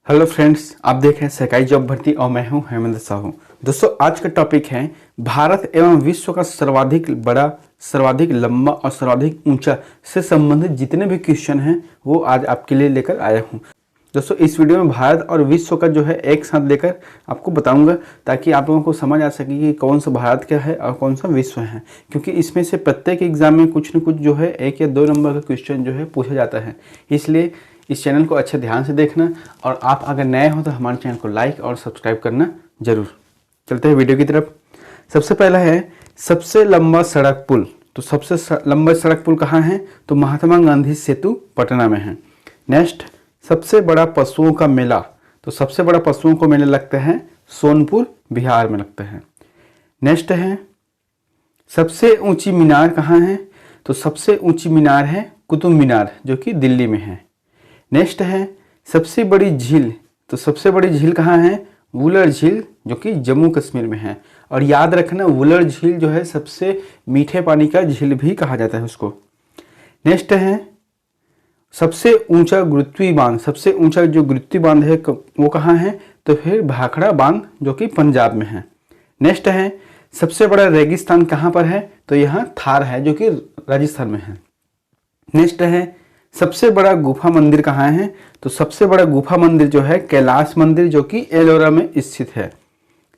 Hello friends, आप देख रहे हैं सरकारी जॉब भर्ती और मैं हूं हेमंत साहू। दोस्तों, आज का टॉपिक है भारत एवं विश्व का सर्वाधिक बड़ा, सर्वाधिक लंबा और सर्वाधिक ऊंचा से संबंधित जितने भी क्वेश्चन हैं वो आज आपके लिए लेकर आया हूं। दोस्तों, इस वीडियो में भारत और विश्व का जो है एक साथ लेकर आपको बताऊंगा ताकि आप लोगों को समझ आ सके कि कौन सा भारत का है और कौन सा विश्व है, क्योंकि इसमें से प्रत्येक एग्जाम में कुछ न कुछ जो है 1 या 2 नंबर का क्वेश्चन जो है पूछा जाता है। इसलिए इस चैनल को अच्छे ध्यान से देखना और आप अगर नए हो तो हमारे चैनल को लाइक और सब्सक्राइब करना जरूर। चलते हैं वीडियो की तरफ। सबसे पहला है सबसे लंबा सड़क पुल। तो सबसे लंबा सड़क पुल कहाँ है? तो महात्मा गांधी सेतु पटना में है। नेक्स्ट, सबसे बड़ा पशुओं का मेला। तो सबसे बड़ा पशुओं को मेला लगता है सोनपुर, बिहार में लगता है। नेक्स्ट है सबसे ऊंची मीनार कहाँ है? तो सबसे ऊंची मीनार है कुतुब मीनार, जो कि दिल्ली में है। नेक्स्ट है सबसे बड़ी झील। तो सबसे बड़ी झील कहाँ है? वुलर झील, जो कि जम्मू कश्मीर में है। और याद रखना, वुलर झील जो है सबसे मीठे पानी का झील भी कहा जाता है उसको। नेक्स्ट है सबसे ऊंचा गुरुत्वीय बांध। सबसे ऊंचा जो गुरुत्वीय बांध है वो कहाँ है? तो फिर भाखड़ा बांध, जो कि पंजाब में है। नेक्स्ट है सबसे बड़ा रेगिस्तान कहाँ पर है? तो यहाँ थार है, जो कि राजस्थान में है। नेक्स्ट है सबसे बड़ा गुफा मंदिर कहाँ है? तो सबसे बड़ा गुफा मंदिर जो है कैलाश मंदिर, जो कि एलोरा में स्थित है।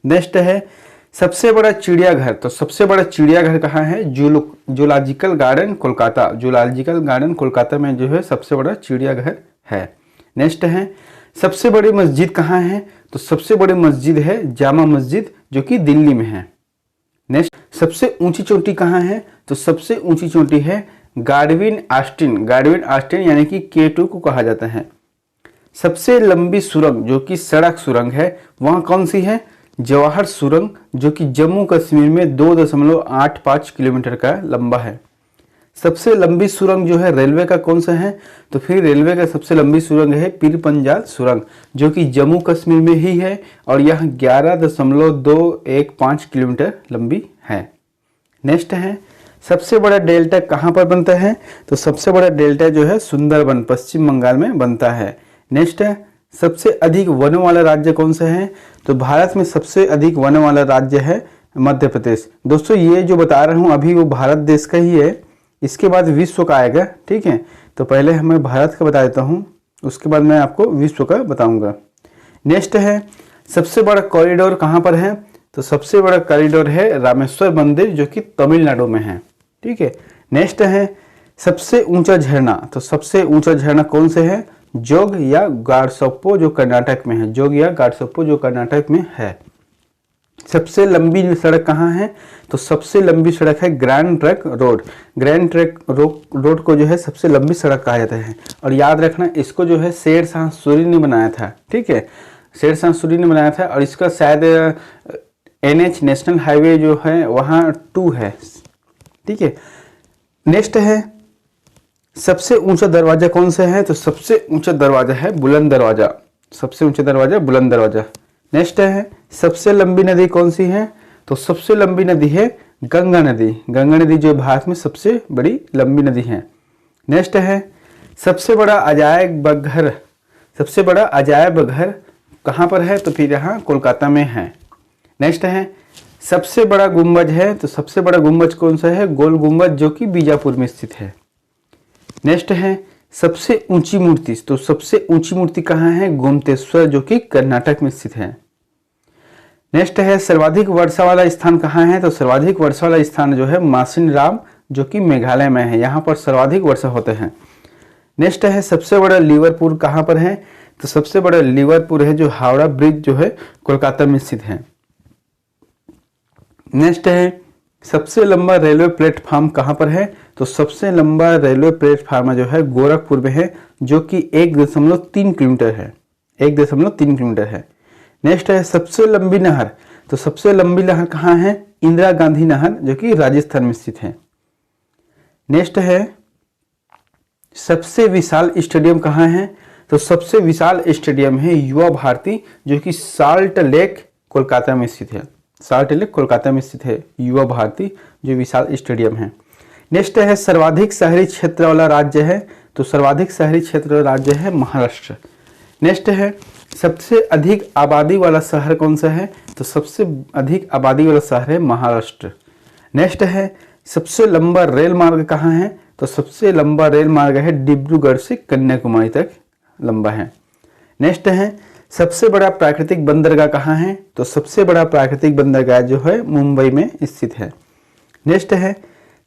नेक्स्ट है सबसे बड़ा चिड़ियाघर। तो सबसे बड़ा चिड़ियाघर कहाँ है? Zoological garden Kolkata. Zoological garden Kolkata में जो है सबसे बड़ा चिड़ियाघर है। नेक्स्ट है सबसे बड़ी मस्जिद कहाँ है? तो सबसे बड़ी मस्जिद है जामा मस्जिद, जो कि दिल्ली में है। नेक्स्ट, सबसे ऊंची चोटी कहाँ है? तो सबसे ऊंची चोटी है गार्डविन आस्टिन। गार्डविन आस्टिन यानी कि K2 को कहा जाता है। सबसे लंबी सुरंग, जो कि सड़क सुरंग है, वह कौन सी है? जवाहर सुरंग, जो कि जम्मू कश्मीर में 2.85 किलोमीटर का लंबा है। सबसे लंबी सुरंग जो है रेलवे का कौन सा है? तो फिर रेलवे का सबसे लंबी सुरंग है पीर पंजाल सुरंग, जो कि जम्मू कश्मीर में ही है और यह 11.215 किलोमीटर लंबी है। नेक्स्ट है सबसे बड़ा डेल्टा कहाँ पर बनता है? तो सबसे बड़ा डेल्टा जो है सुंदरबन, पश्चिम बंगाल में बनता है। नेक्स्ट है सबसे अधिक वनों वाला राज्य कौन सा है? तो भारत में सबसे अधिक वनों वाला राज्य है मध्य प्रदेश। दोस्तों, ये जो बता रहा हूँ अभी वो भारत देश का ही है, इसके बाद विश्व का आएगा, ठीक है। तो पहले मैं भारत का बता देता हूँ, उसके बाद मैं आपको विश्व का बताऊँगा। नेक्स्ट है सबसे बड़ा कॉरिडोर कहाँ पर है? तो सबसे बड़ा कॉरिडोर है रामेश्वर मंदिर, जो कि तमिलनाडु में है, ठीक है। नेक्स्ट है सबसे ऊंचा झरना। तो सबसे ऊंचा झरना कौन से है? जोग या गाडसोप्पो, जो कर्नाटक में है। जोग या गाडसोप्पो जो कर्नाटक में है। सबसे लंबी सड़क कहाँ है? तो सबसे लंबी सड़क है grand trunk road. Grand trunk road को जो है सबसे लंबी सड़क कहा जाता है। और याद रखना, इसको जो है शेरशाह सूरी ने बनाया था, ठीक है। शेरशाह सूरी ने बनाया था और इसका शायद NH नेशनल हाईवे जो है वहाँ 2 है, ठीक है। नेक्स्ट है सबसे ऊंचा दरवाजा कौन सा है? तो सबसे ऊंचा दरवाजा है बुलंद दरवाजा। सबसे ऊंचा दरवाजा बुलंद दरवाजा। नेक्स्ट है सबसे लंबी नदी कौन सी है? तो सबसे लंबी नदी है गंगा नदी। गंगा नदी जो भारत में सबसे बड़ी लंबी नदी है। नेक्स्ट है सबसे बड़ा अजायब घर। सबसे बड़ा अजायब घर कहाँ पर है? तो फिर यहाँ कोलकाता में है। नेक्स्ट है सबसे बड़ा गुंबज है। तो सबसे बड़ा गुंबज कौन सा है? गोल गुंबज, जो कि बीजापुर में स्थित है। नेक्स्ट है सबसे ऊंची मूर्ति। तो सबसे ऊंची मूर्ति कहाँ है? गोमतेश्वर, जो कि कर्नाटक में स्थित है। नेक्स्ट है सर्वाधिक वर्षा वाला स्थान कहाँ है? तो सर्वाधिक वर्षा वाला स्थान जो है मासिनराम, जो कि मेघालय में है। यहाँ पर सर्वाधिक वर्षा होते हैं। नेक्स्ट है सबसे बड़ा लिवरपुल कहाँ पर है? तो सबसे बड़ा लिवरपुल है जो हावड़ा ब्रिज जो है कोलकाता में स्थित है। नेक्स्ट है सबसे लंबा रेलवे प्लेटफॉर्म कहाँ पर है? तो सबसे लंबा रेलवे प्लेटफॉर्म जो है गोरखपुर में है, जो कि 1.3 किलोमीटर है। 1.3 किलोमीटर है। नेक्स्ट है सबसे लंबी नहर। तो सबसे लंबी नहर कहाँ है? इंदिरा गांधी नहर, जो कि राजस्थान में स्थित है। नेक्स्ट है सबसे विशाल स्टेडियम कहाँ है? तो सबसे विशाल स्टेडियम है युवा भारती, जो कि साल्ट लेक कोलकाता में स्थित है। साल्ट लेक कोलकाता में स्थित है युवा भारती, जो विशाल स्टेडियम है। नेक्स्ट है सर्वाधिक शहरी क्षेत्र वाला राज्य है। तो सर्वाधिक शहरी क्षेत्र वाला राज्य है महाराष्ट्र। नेक्स्ट है सबसे अधिक आबादी वाला शहर कौन सा है, तो सबसे अधिक आबादी वाला शहर है महाराष्ट्र। नेक्स्ट है सबसे लंबा रेल मार्ग कहाँ है, तो सबसे लंबा रेल मार्ग है डिब्रूगढ़ से कन्याकुमारी तक लंबा है। नेक्स्ट है सबसे बड़ा प्राकृतिक बंदरगाह कहाँ है, तो सबसे बड़ा प्राकृतिक बंदरगाह जो है मुंबई में स्थित है। नेक्स्ट है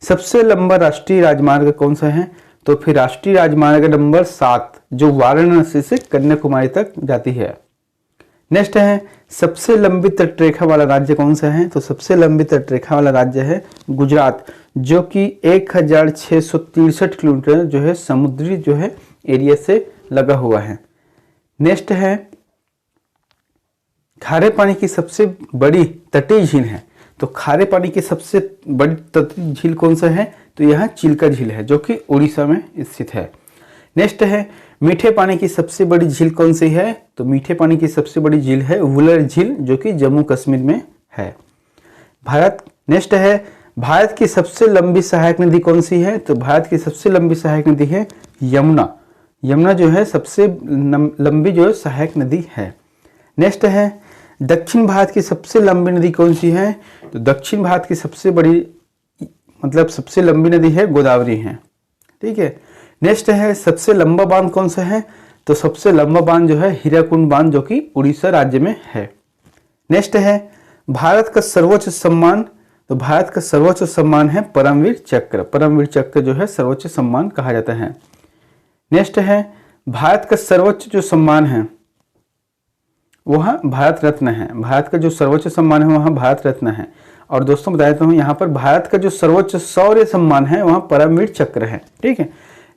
सबसे लंबा राष्ट्रीय राजमार्ग कौन सा है, तो फिर राष्ट्रीय राजमार्ग नंबर 7 जो वाराणसी से कन्याकुमारी तक जाती है। नेक्स्ट है सबसे लंबी तटरेखा वाला राज्य कौन सा है, तो सबसे लंबी तटरेखा वाला राज्य है गुजरात, जो कि 1663 किलोमीटर जो है समुद्री जो है एरिया से लगा हुआ है। नेक्स्ट है खारे पानी की सबसे बड़ी तटीय झील है, तो खारे पानी की सबसे बड़ी तटीय झील कौन सा है, तो यह चिल्का झील है जो कि उड़ीसा में स्थित है। नेक्स्ट है मीठे पानी की सबसे बड़ी झील कौन सी है, तो मीठे पानी की सबसे बड़ी झील है वुलर झील जो कि जम्मू कश्मीर में है। नेक्स्ट है भारत की सबसे लंबी सहायक नदी कौन सी है, तो भारत की सबसे लंबी सहायक नदी है यमुना। यमुना जो है सबसे लंबी जो है सहायक नदी है। नेक्स्ट है दक्षिण भारत की सबसे लंबी नदी कौन सी है, तो दक्षिण भारत की सबसे बड़ी सबसे लंबी नदी है गोदावरी है। ठीक है। नेक्स्ट है सबसे लंबा बांध कौन सा है, तो सबसे लंबा बांध जो है हीराकुंड बांध जो कि उड़ीसा राज्य में है। नेक्स्ट है भारत का सर्वोच्च सम्मान, तो भारत का सर्वोच्च सम्मान है परमवीर चक्र। परमवीर चक्र जो है सर्वोच्च सम्मान कहा जाता है। नेक्स्ट है भारत का सर्वोच्च जो सम्मान है वह भारत रत्न है। भारत का जो सर्वोच्च सम्मान है वह भारत रत्न है। और दोस्तों बता देता हूँ यहाँ पर भारत का जो सर्वोच्च शौर्य सम्मान है वह परमवीर चक्र है। ठीक है।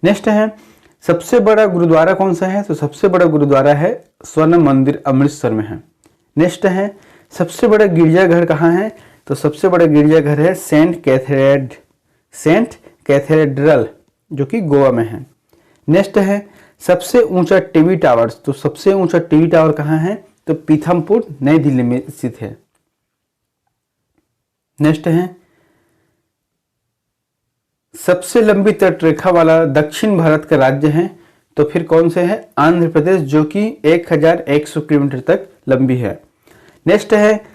नेक्स्ट है सबसे बड़ा गुरुद्वारा कौन सा है, तो सबसे बड़ा गुरुद्वारा है स्वर्ण मंदिर अमृतसर में है। नेक्स्ट है सबसे बड़ा गिरजाघर कहाँ है, तो सबसे बड़ा गिरजाघर है सेंट कैथेड्रल जो कि गोवा में है। नेक्स्ट है सबसे ऊंचा टीवी टावर, तो सबसे ऊंचा टीवी टावर कहाँ है, तो पीथमपुर नई दिल्ली में स्थित है। नेक्स्ट है सबसे लंबी तटरेखा वाला दक्षिण भारत का राज्य है, तो फिर कौन से है, आंध्र प्रदेश जो कि 1100 किलोमीटर तक लंबी है। नेक्स्ट है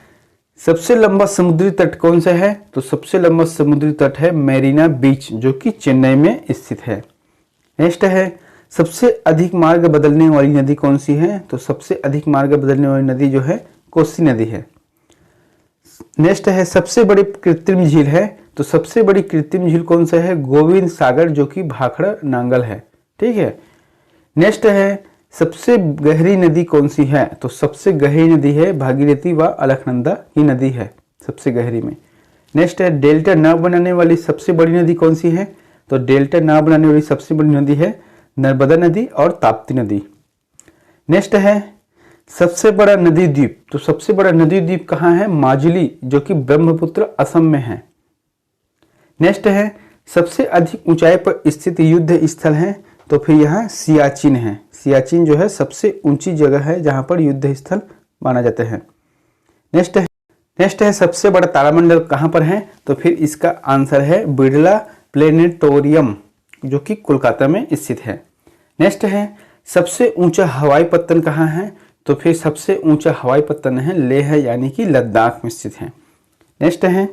सबसे लंबा समुद्री तट कौन सा है, तो सबसे लंबा समुद्री तट है मेरीना बीच जो कि चेन्नई में स्थित है। नेक्स्ट है सबसे अधिक मार्ग बदलने वाली नदी कौन सी है, तो सबसे अधिक मार्ग बदलने वाली नदी जो है कोसी नदी है। नेक्स्ट है सबसे बड़ी कृत्रिम झील है, तो सबसे बड़ी कृत्रिम झील कौन सा है, गोविंद सागर जो कि भाखड़ा नांगल है। ठीक है। नेक्स्ट है सबसे गहरी नदी कौन सी है, तो सबसे गहरी नदी है भागीरथी व अलकनंदा की नदी है सबसे गहरी में। नेक्स्ट है डेल्टा न बनाने वाली सबसे बड़ी नदी कौन सी है, तो डेल्टा न बनाने वाली सबसे बड़ी नदी है नर्मदा नदी और ताप्ती नदी। नेक्स्ट है सबसे बड़ा नदी द्वीप, तो सबसे बड़ा नदी द्वीप कहाँ है, माजुली जो कि ब्रह्मपुत्र असम में है। नेक्स्ट है सबसे अधिक ऊंचाई पर स्थित युद्ध स्थल है, तो फिर यहाँ सियाचिन है। सियाचिन जो है सबसे ऊंची जगह है जहाँ पर युद्ध स्थल माना जाता है। नेक्स्ट है सबसे बड़ा तारामंडल कहाँ पर है, तो फिर इसका आंसर है बिरला प्लेनेटोरियम जो कि कोलकाता में स्थित है। नेक्स्ट है सबसे ऊंचा हवाई पत्तन कहाँ है, तो फिर सबसे ऊंचा हवाई पत्तन है लेह यानी कि लद्दाख में स्थित है। नेक्स्ट है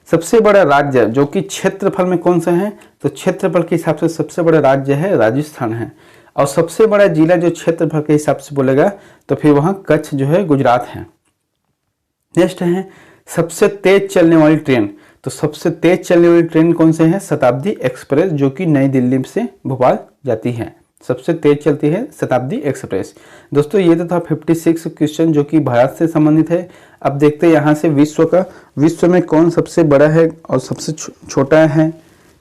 सबसे बड़ा राज्य जो कि क्षेत्रफल में कौन सा है, तो क्षेत्रफल के हिसाब से सबसे बड़ा राज्य है राजस्थान है। और सबसे बड़ा जिला जो क्षेत्रफल के हिसाब से बोलेगा तो फिर वहाँ कच्छ जो है गुजरात है। नेक्स्ट है सबसे तेज चलने वाली ट्रेन, तो सबसे तेज चलने वाली ट्रेन कौन से है, शताब्दी एक्सप्रेस जो कि नई दिल्ली से भोपाल जाती है। सबसे तेज चलती है शताब्दी एक्सप्रेस। दोस्तों ये तो था 56 क्वेश्चन जो कि भारत से संबंधित है। अब देखते हैं यहाँ से विश्व में कौन सबसे बड़ा है और सबसे छोटा है,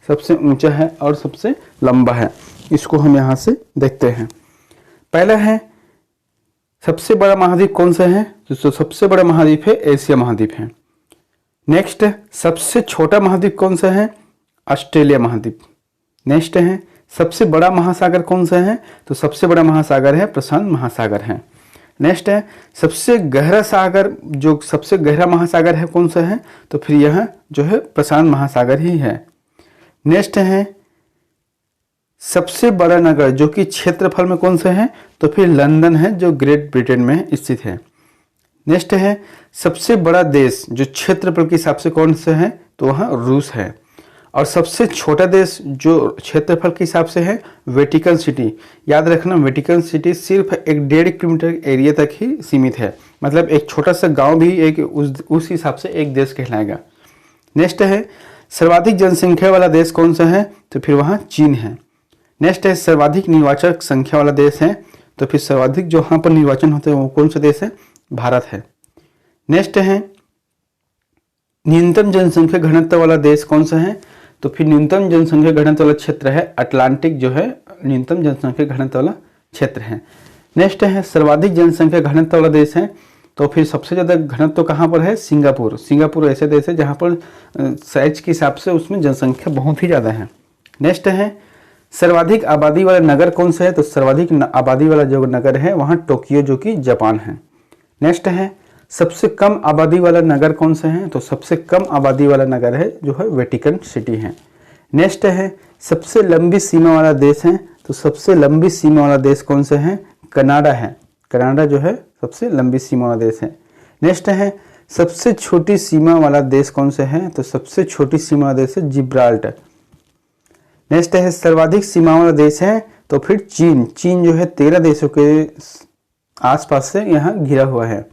सबसे ऊंचा है और सबसे लंबा है। इसको हम यहाँ से देखते हैं। पहला है सबसे बड़ा महाद्वीप कौन सा है, तो सबसे बड़ा महाद्वीप है एशिया महाद्वीप है। नेक्स्ट सबसे छोटा महाद्वीप कौन सा है, ऑस्ट्रेलिया महाद्वीप। नेक्स्ट है सबसे बड़ा महासागर कौन सा है, तो सबसे बड़ा महासागर है प्रशांत महासागर है। नेक्स्ट है सबसे गहरा सागर जो सबसे गहरा महासागर है कौन सा है, तो फिर यह जो है प्रशांत महासागर ही है। नेक्स्ट है सबसे बड़ा नगर जो कि क्षेत्रफल में कौन सा है, तो फिर लंदन है जो ग्रेट ब्रिटेन में स्थित है। नेक्स्ट है सबसे बड़ा देश जो क्षेत्रफल के हिसाब से कौन सा है, तो वहाँ रूस है। और सबसे छोटा देश जो क्षेत्रफल के हिसाब से है वेटिकन सिटी। याद रखना वेटिकन सिटी सिर्फ 1.5 किलोमीटर एरिया तक ही सीमित है, मतलब एक छोटा सा गांव भी एक उस हिसाब से एक देश कहलाएगा। नेक्स्ट है सर्वाधिक जनसंख्या वाला देश कौन सा है, तो फिर वहाँ चीन है। नेक्स्ट है सर्वाधिक निर्वाचक संख्या वाला देश है, तो फिर सर्वाधिक जो वहाँ पर निर्वाचन होते हैं वो कौन सा देश है, भारत है। नेक्स्ट है न्यूनतम जनसंख्या घनत्व वाला देश कौन सा है, तो फिर न्यूनतम जनसंख्या घनत्व वाला क्षेत्र है अटलांटिक जो है न्यूनतम जनसंख्या घनत्व वाला क्षेत्र है। नेक्स्ट है सर्वाधिक जनसंख्या घनत्व वाला देश है, तो फिर सबसे ज़्यादा घनत्व कहाँ पर है, सिंगापुर। सिंगापुर ऐसे देश है जहाँ पर साइज के हिसाब से उसमें जनसंख्या बहुत ही ज़्यादा है। नेक्स्ट है सर्वाधिक आबादी वाला नगर कौन सा है, तो सर्वाधिक आबादी वाला जो नगर है वहाँ टोक्यो जो कि जापान है। नेक्स्ट है सबसे कम आबादी वाला नगर कौन सा है, तो सबसे कम आबादी वाला नगर है जो है वेटिकन सिटी है। नेक्स्ट है सबसे लंबी सीमा वाला देश है, तो सबसे लंबी सीमा वाला देश कौन सा है, कनाडा है। कनाडा जो है सबसे लंबी सीमा वाला देश है। नेक्स्ट है सबसे छोटी सीमा वाला देश कौन सा है, तो सबसे छोटी सीमा वाला देश है जिब्राल्टर। नेक्स्ट है सर्वाधिक सीमा वाला देश है, तो फिर चीन। चीन जो है 13 देशों के आसपास से यहाँ घिरा हुआ है।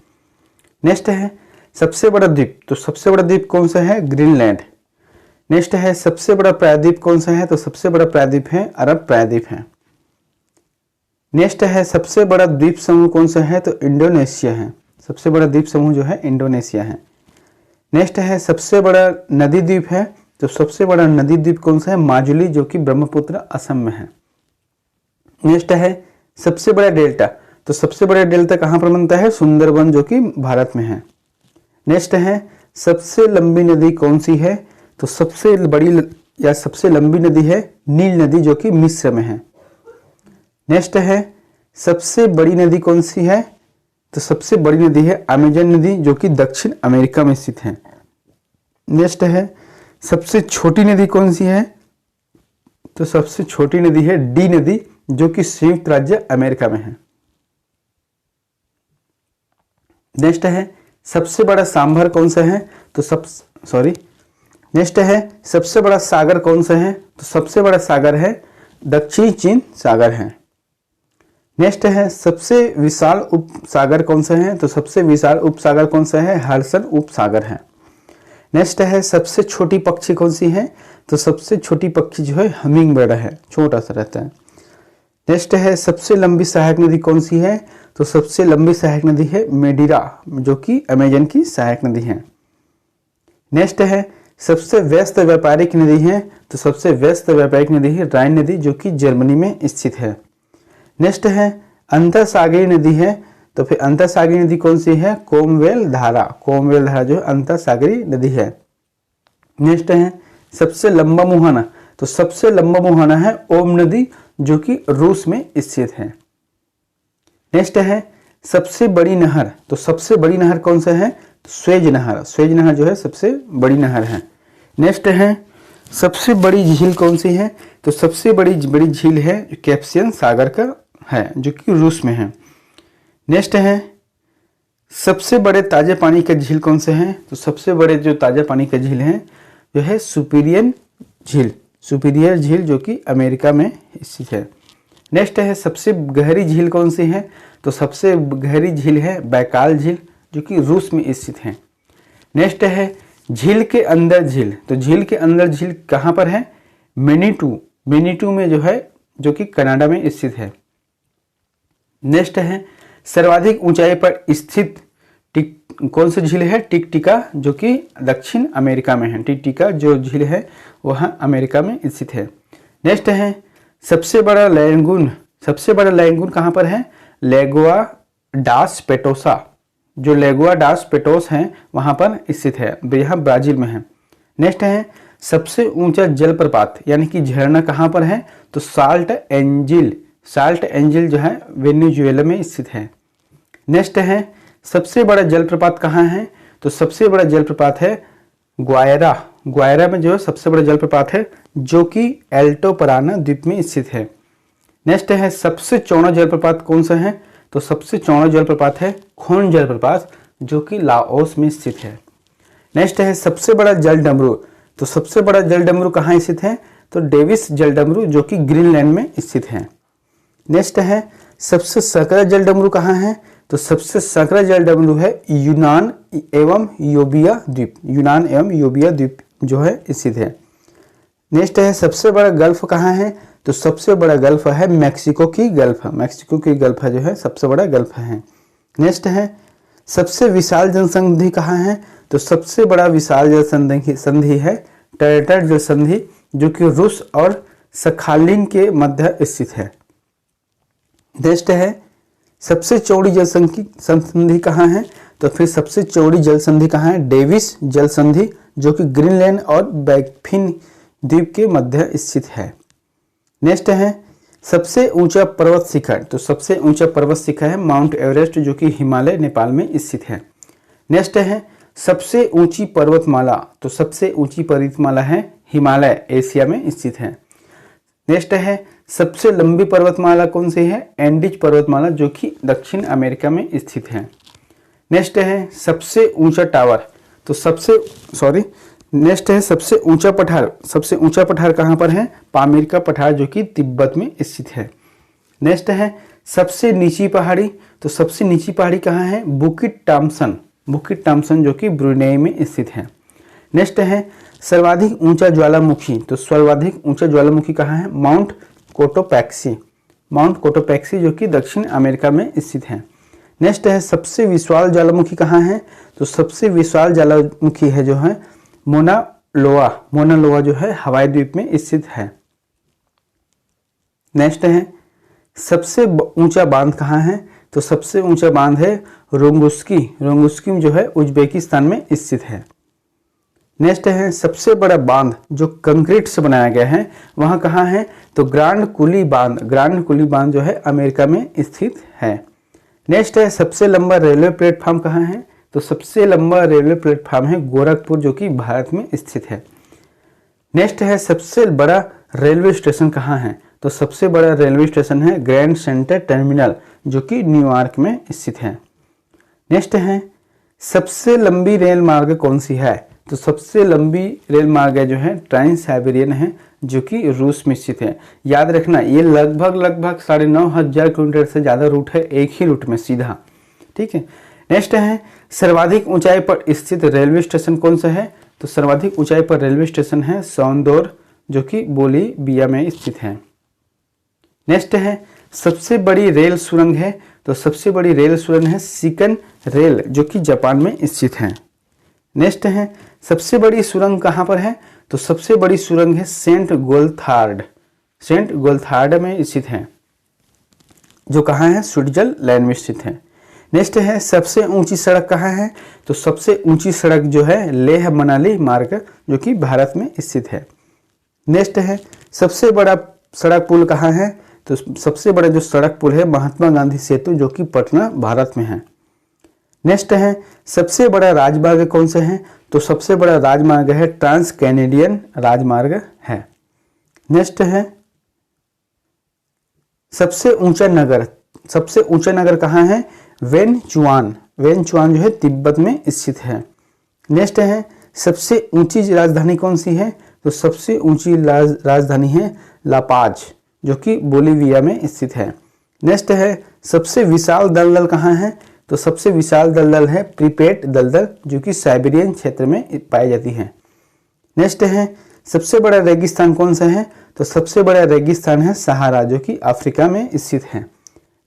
नेक्स्ट है सबसे बड़ा द्वीप, तो सबसे बड़ा द्वीप कौन सा है, ग्रीनलैंड। नेक्स्ट है सबसे बड़ा प्रायद्वीप कौन सा है, तो सबसे बड़ा प्रायद्वीप है अरब प्रायद्वीप है। नेक्स्ट है सबसे बड़ा द्वीप समूह कौन सा है, तो इंडोनेशिया है। सबसे बड़ा द्वीप समूह जो है इंडोनेशिया है। नेक्स्ट है सबसे बड़ा नदी द्वीप है, तो सबसे बड़ा नदी द्वीप कौन सा है, माजुली जो कि ब्रह्मपुत्र असम में है। नेक्स्ट है सबसे बड़ा डेल्टा, तो सबसे बड़ा डेल्टा कहाँ पर बनता है, सुंदरबन जो कि भारत में है। नेक्स्ट है सबसे लंबी नदी कौन सी है, तो सबसे बड़ी या सबसे लंबी नदी है नील नदी जो कि मिस्र में है। नेक्स्ट है सबसे बड़ी नदी कौन सी है, तो सबसे बड़ी नदी है अमेजन नदी जो कि दक्षिण अमेरिका में स्थित है। नेक्स्ट है सबसे छोटी नदी कौन सी है, तो सबसे छोटी नदी है डी नदी जो कि संयुक्त राज्य अमेरिका में है। नेक्स्ट है सबसे बड़ा सांभर कौन सा है, तो नेक्स्ट है सबसे बड़ा सागर कौन सा है, तो सबसे बड़ा सागर है दक्षिण चीन सागर है। नेक्स्ट है सबसे विशाल उपसागर कौन सा है, तो सबसे विशाल उपसागर कौन सा है, हडसन उपसागर है। नेक्स्ट है सबसे छोटी पक्षी कौन सी है, तो सबसे छोटी पक्षी जो है हमिंग बर्ड है, छोटा सा रहता है। नेक्स्ट है सबसे लंबी सहायक नदी कौन सी है, तो सबसे लंबी सहायक नदी है मेडिरा जो कि अमेजन की सहायक नदी है। नेक्स्ट है सबसे व्यस्त व्यापारिक नदी है, तो सबसे व्यस्त व्यापारिक नदी है राइन नदी जो कि जर्मनी में स्थित है। नेक्स्ट है अंतरसागरीय नदी है, तो फिर अंतरसागरीय नदी कौन सी है, कोमवेल धारा। कोमवेल धारा जो अंतरसागरीय नदी है। नेक्स्ट है सबसे लंबा मुहाना, तो सबसे लंबा मुहाना है ओम नदी जो कि रूस में स्थित है। नेक्स्ट है सबसे बड़ी नहर, तो सबसे बड़ी नहर कौन सा है, स्वेज नहर। स्वेज नहर जो है सबसे बड़ी नहर है। नेक्स्ट है सबसे बड़ी झील कौन सी है, तो सबसे बड़ी झील है कैस्पियन सागर का है जो कि रूस में है। नेक्स्ट है सबसे बड़े ताजे पानी का झील कौन से हैं, तो सबसे बड़े जो ताजा पानी का झील है जो है सुपीरियर झील जो कि अमेरिका में स्थित है। नेक्स्ट है सबसे गहरी झील कौन सी है, तो सबसे गहरी झील है बैकाल झील जो कि रूस में स्थित है। नेक्स्ट है झील के अंदर झील, तो झील के अंदर झील कहाँ पर है, मेनीटू में जो है जो कि कनाडा में स्थित है। नेक्स्ट है सर्वाधिक ऊंचाई पर स्थित कौन सी झील है, टिकटिका जो कि दक्षिण अमेरिका में है। टिकटिका जो झील है वह अमेरिका में स्थित है। नेक्स्ट है सबसे बड़ा लैगून कहाँ पर है, लेगोआ डास पेटोसा। जो लेगोआ डास पेटोस है वहाँ पर स्थित है, यह ब्राजील में है। नेक्स्ट है सबसे ऊंचा जलप्रपात यानी कि झरना कहाँ पर है, तो साल्ट एंजिल जो है वेनेजुएला में स्थित है। नेक्स्ट है सबसे बड़ा जलप्रपात कहाँ है, तो सबसे बड़ा जलप्रपात है ग्वायरा, ग्वायरा में जो है सबसे बड़ा जलप्रपात है जो कि एल्टोपराना द्वीप में स्थित है। नेक्स्ट है सबसे चौड़ा जलप्रपात कौन सा है, तो सबसे चौड़ा जलप्रपात है खोन जलप्रपात जो कि लाओस में स्थित है। नेक्स्ट है सबसे बड़ा जल डमरू, तो सबसे बड़ा जल डमरू कहाँ स्थित है, तो डेविस जल डमरू जो कि ग्रीनलैंड में स्थित है। नेक्स्ट है सबसे संकरा जल डमरू कहाँ है, तो सबसे संकरा जल डमरू है यूनान एवं योबिया द्वीप, यूनान एवं योबिया द्वीप जो है स्थित है। नेक्स्ट है सबसे बड़ा गल्फ कहाँ है, तो सबसे बड़ा गल्फ है मैक्सिको की गल्फ, मैक्सिको की गल्फ जो है सबसे बड़ा गल्फ है। नेक्स्ट है सबसे विशाल जनसंधि कहाँ है, तो सबसे बड़ा विशाल जल संधि है टर्टर जल संधि जो कि रूस और सखालिन के मध्य स्थित है। नेक्स्ट है सबसे चौड़ी जल संधि कहाँ है, तो फिर सबसे चौड़ी जल संधि कहाँ है, डेविस जल संधि जो कि ग्रीनलैंड और बैकफिन द्वीप के मध्य स्थित है। नेक्स्ट है सबसे ऊंचा पर्वत शिखर, तो सबसे ऊंचा पर्वत शिखर है माउंट एवरेस्ट जो कि हिमालय नेपाल में स्थित है। नेक्स्ट है सबसे ऊंची पर्वतमाला, तो सबसे ऊंची पर्वतमाला है हिमालय एशिया में स्थित है। नेक्स्ट है सबसे लंबी पर्वतमाला कौन सी है, एंडीज पर्वतमाला जो कि दक्षिण अमेरिका में स्थित है। नेक्स्ट है सबसे ऊंचा टावर, तो नेक्स्ट है सबसे ऊंचा पठार, सबसे ऊंचा पठार कहाँ पर है, पामीर का पठार जो कि तिब्बत में स्थित है। नेक्स्ट है सबसे नीची पहाड़ी, तो सबसे नीची पहाड़ी कहाँ है, बुकिट टामसन जो कि ब्रुनेई में स्थित है। नेक्स्ट है सर्वाधिक ऊंचा ज्वालामुखी, तो सर्वाधिक ऊंचा ज्वालामुखी कहाँ है, माउंट कोटोपैक्सी जो कि दक्षिण अमेरिका में स्थित है। नेक्स्ट है सबसे विशाल ज्वालामुखी कहाँ है, तो सबसे विशाल ज्वालामुखी है जो है मोना लोआ जो है हवाई द्वीप में स्थित है। नेक्स्ट है सबसे ऊंचा बांध कहाँ है, तो सबसे ऊंचा बांध है रोंगुस्की जो है उज्बेकिस्तान में स्थित है। नेक्स्ट है सबसे बड़ा बांध जो कंक्रीट से बनाया गया है वहाँ कहाँ है, तो ग्रांड कुली बांध जो है अमेरिका में स्थित है। नेक्स्ट है सबसे लंबा रेलवे प्लेटफॉर्म कहाँ है, तो सबसे लंबा रेलवे प्लेटफॉर्म है गोरखपुर जो कि भारत में स्थित है। नेक्स्ट है सबसे बड़ा रेलवे स्टेशन कहाँ है, तो सबसे बड़ा रेलवे स्टेशन है ग्रैंड सेंटर टर्मिनल जो कि न्यूयॉर्क में स्थित है। नेक्स्ट है सबसे लंबी रेल मार्ग कौन सी है, तो सबसे लंबी रेल मार्ग जो है ट्रांस साइबेरियन है जो कि रूस में स्थित है। याद रखना ये लगभग 9,500 किलोमीटर से ज़्यादा रूट है एक ही रूट में सीधा, ठीक है। नेक्स्ट है सर्वाधिक ऊंचाई पर स्थित रेलवे स्टेशन कौन सा है, तो सर्वाधिक ऊंचाई पर रेलवे स्टेशन है सौंदोर जो कि बोलीविया में स्थित है। नेक्स्ट है सबसे बड़ी रेल सुरंग है, तो सबसे बड़ी रेल सुरंग है सिकन रेल जो कि जापान में स्थित है। नेक्स्ट है सबसे बड़ी सुरंग कहाँ पर है, तो सबसे बड़ी सुरंग है सेंट गोल्थार्ड में स्थित है जो कहाँ है, स्विट्जरलैंड में स्थित है। नेक्स्ट है सबसे ऊंची सड़क कहाँ है, तो सबसे ऊंची सड़क जो है लेह मनाली मार्ग जो कि भारत में स्थित है। नेक्स्ट है सबसे बड़ा सड़क पुल कहाँ है, तो सबसे बड़ा जो सड़क पुल है महात्मा गांधी सेतु जो कि पटना भारत में है। नेक्स्ट है सबसे बड़ा राजमार्ग कौन सा है, तो सबसे बड़ा राजमार्ग है ट्रांस कैनेडियन राजमार्ग है। नेक्स्ट है सबसे ऊंचा नगर कहाँ है, वेनचुआन जो है तिब्बत में स्थित है। नेक्स्ट है सबसे ऊंची राजधानी कौन सी है, तो सबसे ऊंची राजधानी है लापाज जो कि बोलीविया में स्थित है। नेक्स्ट है सबसे विशाल दलदल कहाँ है, तो सबसे विशाल दलदल है प्रीपेट दलदल जो कि साइबेरियन क्षेत्र में पाई जाती है। नेक्स्ट है सबसे बड़ा रेगिस्तान कौन सा है, तो सबसे बड़ा रेगिस्तान है सहारा जो कि अफ्रीका में स्थित है।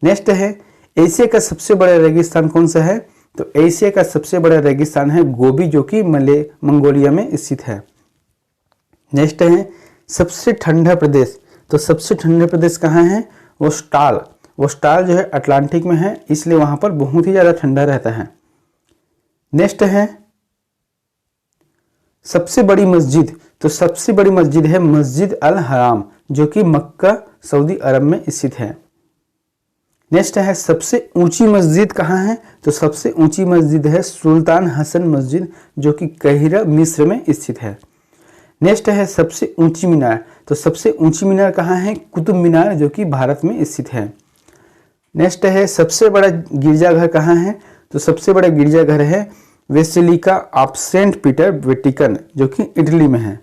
नेक्स्ट है एशिया का सबसे बड़ा रेगिस्तान कौन सा है, तो एशिया का सबसे बड़ा रेगिस्तान है गोबी जो कि मंगोलिया में स्थित है। नेक्स्ट है सबसे ठंडा प्रदेश, तो सबसे ठंडा प्रदेश कहाँ है, वो स्टाल जो है अटलांटिक में है इसलिए वहां पर बहुत ही ज़्यादा ठंडा रहता है। नेक्स्ट है सबसे बड़ी मस्जिद, तो सबसे बड़ी मस्जिद है मस्जिद अल हराम जो कि मक्का सऊदी अरब में स्थित है। नेक्स्ट है सबसे ऊंची मस्जिद कहाँ है, तो सबसे ऊंची मस्जिद है सुल्तान हसन मस्जिद जो कि काहिरा मिस्र में स्थित है। नेक्स्ट है सबसे ऊंची मीनार, तो सबसे ऊंची मीनार कहाँ है, कुतुब मीनार जो कि भारत में स्थित है। नेक्स्ट है सबसे बड़ा गिरजाघर कहाँ है, तो सबसे बड़ा गिरजाघर है basilica of Saint Peter Vatican जो कि इटली में है।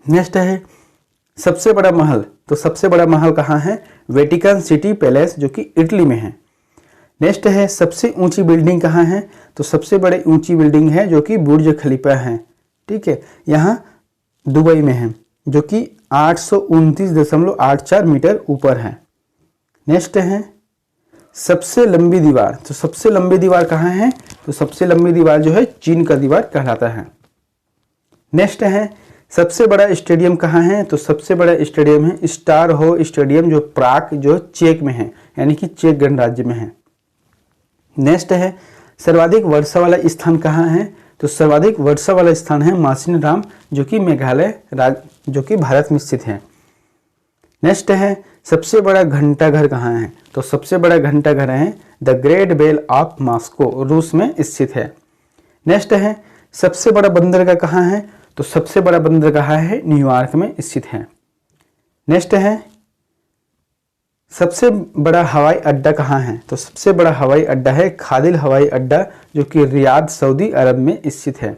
नेक्स्ट है सबसे बड़ा महल, तो सबसे बड़ा महल कहाँ है, वेटिकन सिटी पैलेस जो कि इटली में है। नेक्स्ट है सबसे ऊंची बिल्डिंग कहाँ है, तो सबसे बड़ी ऊंची बिल्डिंग है जो कि बुर्ज खलीफा है, ठीक है, यहाँ दुबई में है जो कि 829.84 मीटर ऊपर है। नेक्स्ट है सबसे लंबी दीवार, तो सबसे लंबी दीवार कहाँ है, तो सबसे लंबी दीवार जो है चीन का दीवार कहलाता है। नेक्स्ट है सबसे बड़ा स्टेडियम कहाँ है, तो सबसे बड़ा स्टेडियम है स्टार हो स्टेडियम जो प्राग जो चेक में है यानी कि चेक गणराज्य में है। नेक्स्ट है सर्वाधिक वर्षा वाला स्थान कहाँ है, तो सर्वाधिक वर्षा वाला स्थान है मासिनराम जो कि मेघालय राज्य जो कि भारत में स्थित है। नेक्स्ट है सबसे बड़ा घंटाघर कहाँ है, तो सबसे बड़ा घंटाघर है the Great Bell of Moscow रूस में स्थित है। नेक्स्ट है सबसे बड़ा बंदरगाह कहाँ है, तो सबसे बड़ा बंदरगाह है न्यूयॉर्क में स्थित है। नेक्स्ट है सबसे बड़ा हवाई अड्डा कहाँ है, तो सबसे बड़ा हवाई अड्डा है खादिल हवाई अड्डा जो कि रियाद सऊदी अरब में स्थित है।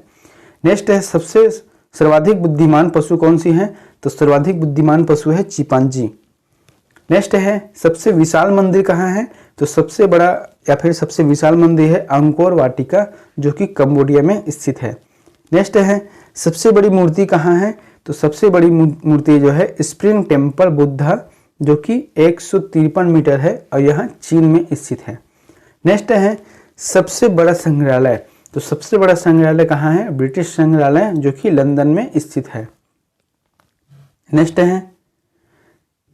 नेक्स्ट है सबसे सर्वाधिक बुद्धिमान पशु कौन सी है, तो सर्वाधिक बुद्धिमान पशु है चिंपांजी। नेक्स्ट है सबसे विशाल मंदिर कहाँ है, तो सबसे बड़ा या फिर सबसे विशाल मंदिर है अंकोर वाटिका जो कि कंबोडिया में स्थित है। नेक्स्ट है सबसे बड़ी मूर्ति कहाँ है, तो सबसे बड़ी मूर्ति जो है स्प्रिंग टेम्पल बुद्धा जो कि 153 मीटर है और यहाँ चीन में स्थित है। नेक्स्ट है सबसे बड़ा संग्रहालय, तो सबसे बड़ा संग्रहालय कहाँ है, ब्रिटिश संग्रहालय जो कि लंदन में स्थित है। नेक्स्ट है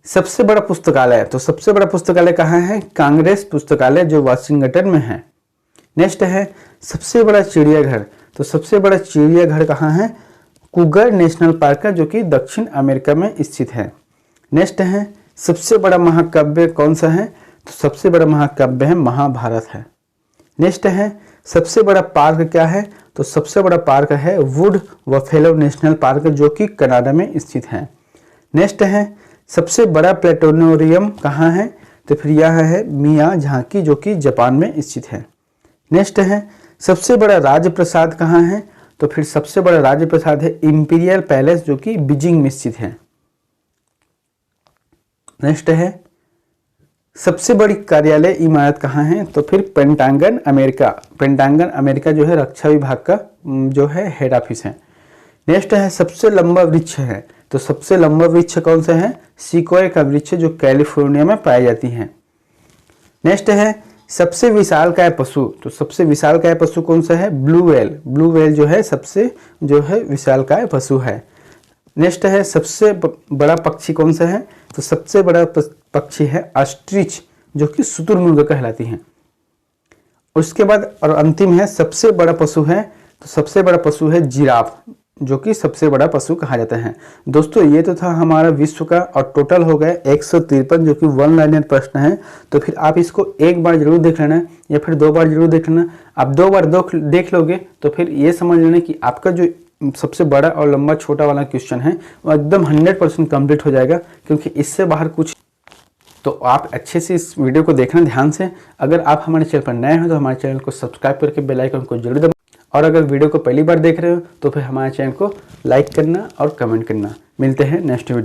सबसे बड़ा पुस्तकालय, तो सबसे बड़ा पुस्तकालय कहाँ है, कांग्रेस पुस्तकालय जो वाशिंगटन में है। नेक्स्ट है सबसे बड़ा चिड़ियाघर, तो सबसे बड़ा चिड़ियाघर कहाँ है, कुगर नेशनल पार्क जो कि दक्षिण अमेरिका में स्थित है। नेक्स्ट है सबसे बड़ा महाकाव्य कौन सा है, तो सबसे बड़ा महाकाव्य है महाभारत है। नेक्स्ट है सबसे बड़ा पार्क क्या है, तो सबसे बड़ा पार्क है वुड बफेलो नेशनल पार्क जो कि कनाडा में स्थित है। नेक्स्ट है सबसे बड़ा प्लेनेटोरियम कहाँ है, तो फिर यह है मियाजाकी जो कि जापान में स्थित है। नेक्स्ट है सबसे बड़ा राजप्रसाद कहाँ है, तो फिर सबसे बड़ा राजप्रसाद है इंपीरियल पैलेस जो कि बीजिंग में स्थित है। नेक्स्ट है सबसे बड़ी कार्यालय इमारत कहाँ है, तो फिर पेंटागन अमेरिका जो है रक्षा विभाग का जो है हेड ऑफिस है। नेक्स्ट है सबसे लंबा वृक्ष है, तो सबसे लंबा वृक्ष कौन सा है, सिकोय का वृक्ष जो कैलिफोर्निया में पाई जाती है। नेक्स्ट है सबसे विशालकाय पशु, तो सबसे विशालकाय पशु कौन सा है, ब्लू व्हेल जो है सबसे जो है विशालकाय पशु है। नेक्स्ट है सबसे बड़ा पक्षी कौन सा है, तो सबसे बड़ा पक्षी है ऑस्ट्रिच जो कि शुतुरमुर्ग कहलाती है। उसके बाद और अंतिम है सबसे बड़ा पशु है, तो सबसे बड़ा पशु है जिराफ जो कि सबसे बड़ा पशु कहा जाता है। दोस्तों ये तो था हमारा विश्व का और टोटल हो गया 153 जो कि वन लाइनर प्रश्न है। तो फिर आप इसको एक बार जरूर देख लेना या फिर 2 बार जरूर देख लेना। आप 2 बार देख लोगे तो फिर ये समझ लेना कि आपका जो सबसे बड़ा और लंबा छोटा वाला क्वेश्चन है वो एकदम 100% कंप्लीट हो जाएगा, क्योंकि इससे बाहर कुछ। तो आप अच्छे से इस वीडियो को देखना ध्यान से। अगर आप हमारे चैनल पर नए हो तो हमारे चैनल को सब्सक्राइब करके बेल आइकन को जरूर दबाएं, और अगर वीडियो को पहली बार देख रहे हो तो फिर हमारे चैनल को लाइक करना और कमेंट करना। मिलते हैं नेक्स्ट वीडियो।